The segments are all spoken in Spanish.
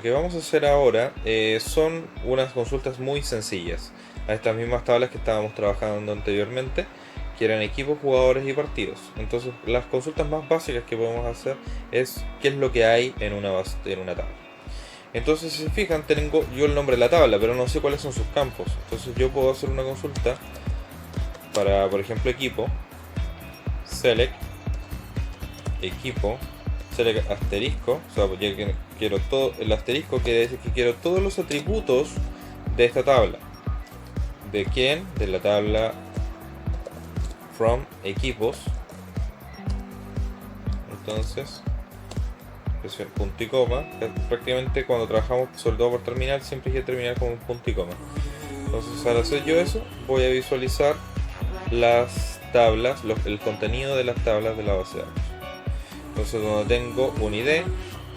lo que vamos a hacer ahora son unas consultas muy sencillas a estas mismas tablas que estábamos trabajando anteriormente, que eran equipos, jugadores y partidos. Entonces las consultas más básicas que podemos hacer es qué es lo que hay en una tabla. Entonces, si se fijan, tengo yo el nombre de la tabla, pero no sé cuáles son sus campos. Entonces yo puedo hacer una consulta para, por ejemplo, equipo, select, equipo, select asterisco, o sea, ya que quiero todo, el asterisco quiere decir que quiero todos los atributos de esta tabla. ¿De quién? De la tabla from equipos. Entonces presión punto y coma. Prácticamente cuando trabajamos sobre todo por terminal siempre hay que terminar con un punto y coma. Entonces al hacer yo eso voy a visualizar las tablas, el contenido de las tablas de la base de datos. Entonces donde tengo un ID,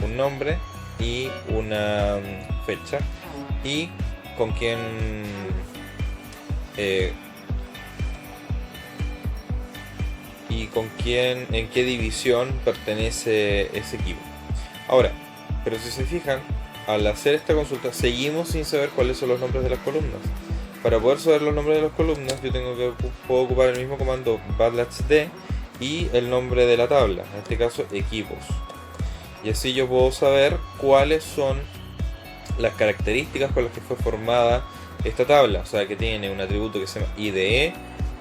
un nombre y una fecha y con quién en qué división pertenece ese equipo. Ahora, pero si se fijan, al hacer esta consulta seguimos sin saber cuáles son los nombres de las columnas. Para poder saber los nombres de las columnas yo puedo ocupar el mismo comando /d y el nombre de la tabla, en este caso equipos. Y así yo puedo saber cuáles son las características con las que fue formada esta tabla. O sea, que tiene un atributo que se llama IDE,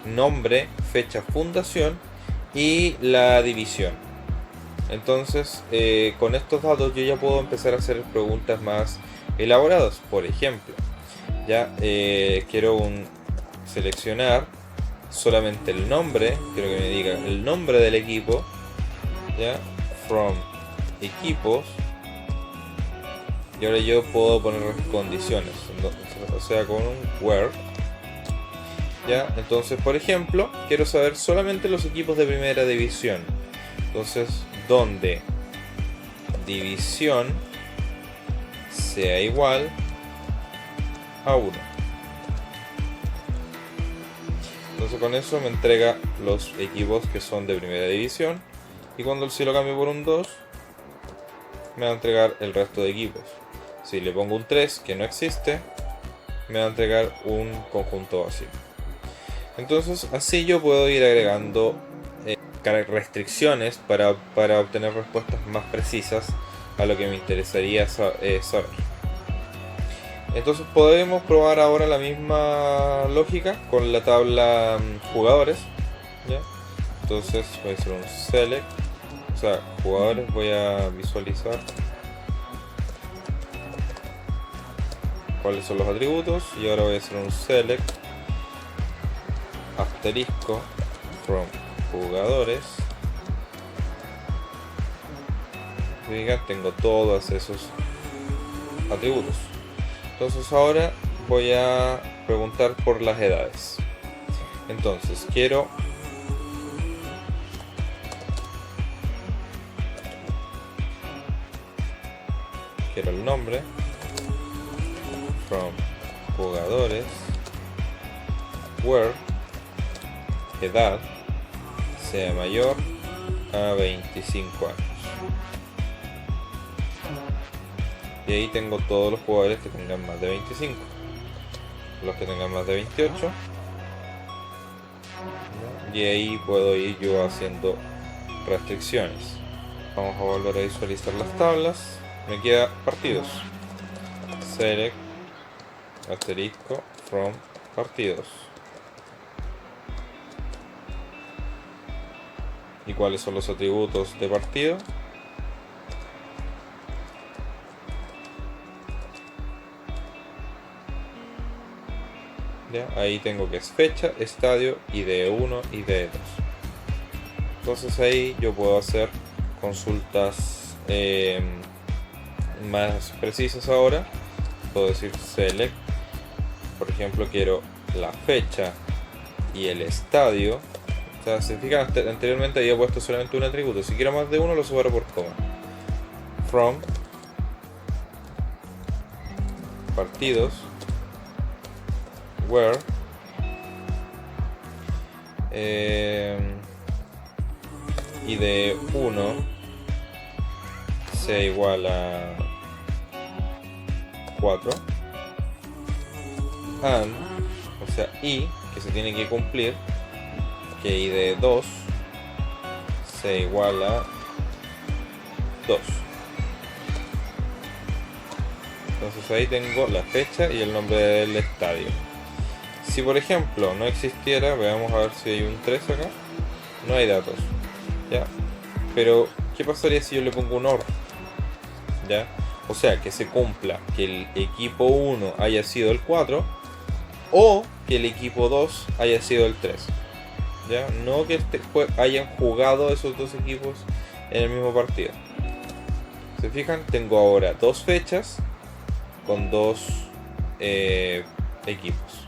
nombre, fecha, fundación y la división. Entonces con estos datos yo ya puedo empezar a hacer preguntas más elaboradas. Por ejemplo, ya quiero seleccionar solamente el nombre, quiero que me diga el nombre del equipo, ya, from equipos, y ahora yo puedo poner condiciones, o sea, con un where. Ya, entonces por ejemplo quiero saber solamente los equipos de primera división. Entonces donde división sea igual a 1. Entonces con eso me entrega los equipos que son de primera división, y cuando si lo cambio por un 2 me va a entregar el resto de equipos. Si le pongo un 3 que no existe, me va a entregar un conjunto vacío. Entonces así yo puedo ir agregando restricciones para obtener respuestas más precisas a lo que me interesaría saber. Entonces podemos probar ahora la misma lógica con la tabla jugadores, ¿ya? Entonces voy a hacer un select, o sea, jugadores, voy a visualizar cuáles son los atributos, y ahora voy a hacer un select asterisco from jugadores. Diga, tengo todos esos atributos. Entonces ahora voy a preguntar por las edades. Entonces quiero el nombre from jugadores where edad sea mayor a 25 años. Y ahí tengo todos los jugadores que tengan más de 25. Los que tengan más de 28. Y ahí puedo ir yo haciendo restricciones. Vamos a volver a visualizar las tablas. Me queda partidos. Select asterisco from partidos. ¿Y cuáles son los atributos de partido? ¿Ya? Ahí tengo que es fecha, estadio, ID1 y ID2. Entonces ahí yo puedo hacer consultas más precisas ahora. Puedo decir select, por ejemplo quiero la fecha y el estadio. O sea, si fijan, anteriormente había puesto solamente un atributo. Si quiero más de uno lo separo por coma. From partidos where ID1 sea igual a 4, and, o sea, y, que se tiene que cumplir, que y de 2 se iguala 2. Entonces ahí tengo la fecha y el nombre del estadio. Si por ejemplo no existiera, veamos a ver si hay un 3 acá, no hay datos, ¿ya? Pero, ¿qué pasaría si yo le pongo un OR? ¿Ya? O sea, que se cumpla que el equipo 1 haya sido el 4 o que el equipo 2 haya sido el 3. ¿Ya? No que hayan jugado esos dos equipos en el mismo partido. ¿Se fijan? Tengo ahora dos fechas con dos equipos.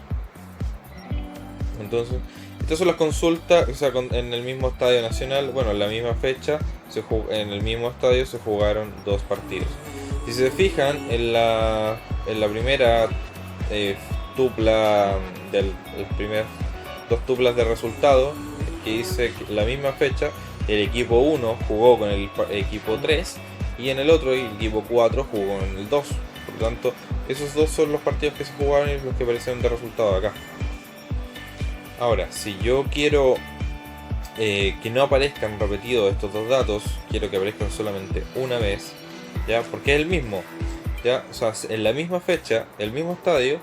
Entonces, estas son las consultas, o sea, en el mismo estadio nacional, bueno, en la misma fecha, en el mismo estadio se jugaron dos partidos. Si se fijan, en la primera tupla dos tuplas de resultado, que dice que la misma fecha, el equipo 1 jugó con el equipo 3 y en el otro el equipo 4 jugó con el 2. Por lo tanto, esos dos son los partidos que se jugaron y los que aparecieron de resultado acá. Ahora, si yo quiero que no aparezcan repetidos estos dos datos, quiero que aparezcan solamente una vez, ¿ya? Porque es el mismo, ¿ya? O sea, en la misma fecha, el mismo estadio,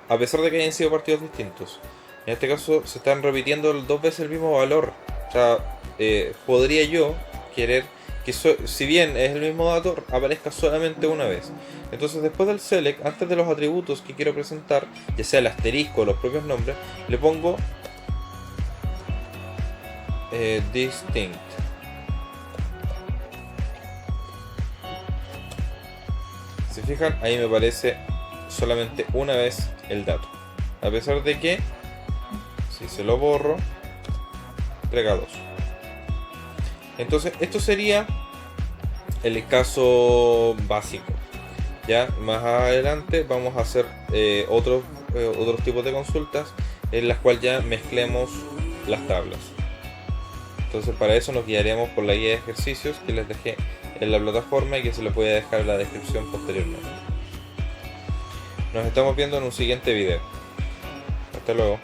a pesar de que hayan sido partidos distintos. En este caso se están repitiendo dos veces el mismo valor. O sea, podría yo querer que si bien es el mismo dato, aparezca solamente una vez. Entonces después del select, antes de los atributos que quiero presentar, ya sea el asterisco o los propios nombres, le pongo distinct. Si se fijan, ahí me aparece solamente una vez el dato. A pesar de que, si se lo borro, entrega 2. Entonces, esto sería el caso básico. Ya más adelante vamos a hacer otros tipos de consultas en las cuales ya mezclemos las tablas. Entonces, para eso nos guiaremos por la guía de ejercicios que les dejé en la plataforma y que se les voy a dejar en la descripción posteriormente. Nos estamos viendo en un siguiente video. Hasta luego.